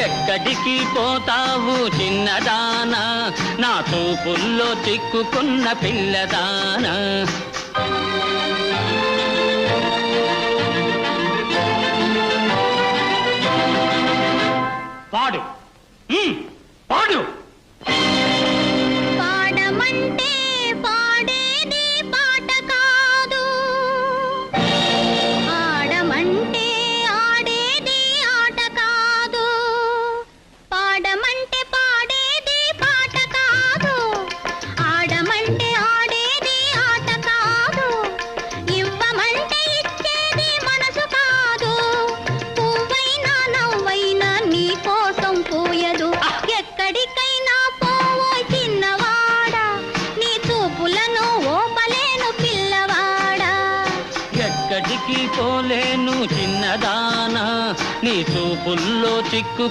ఎక్కడికి పోతావు చిన్నదానా, నా చూపుల్లో చిక్కుకున్న పిల్లదానా. పాడు పాడు. పాడమంటే పాడేది పాట కాదు, ఆడమంటే ఆడేది ఆట కాదు. పాడమంటే పాడేది పాట కాదు, ఆడమంటే ఆడేది ఆట కాదు. ఇవ్వమంటే ఇచ్చేది మనసు కాదు, పువ్వైనా నవ్వైనా నీ కోసం పోయదు. ఎక్కడికైనా పోవో చిన్నవాడా, నీ చూపులను ఓపలేను పిల్లవాడా. ఎక్కడికి పోలేను చిన్నదానా, నీ చూపుల్లో చిక్కు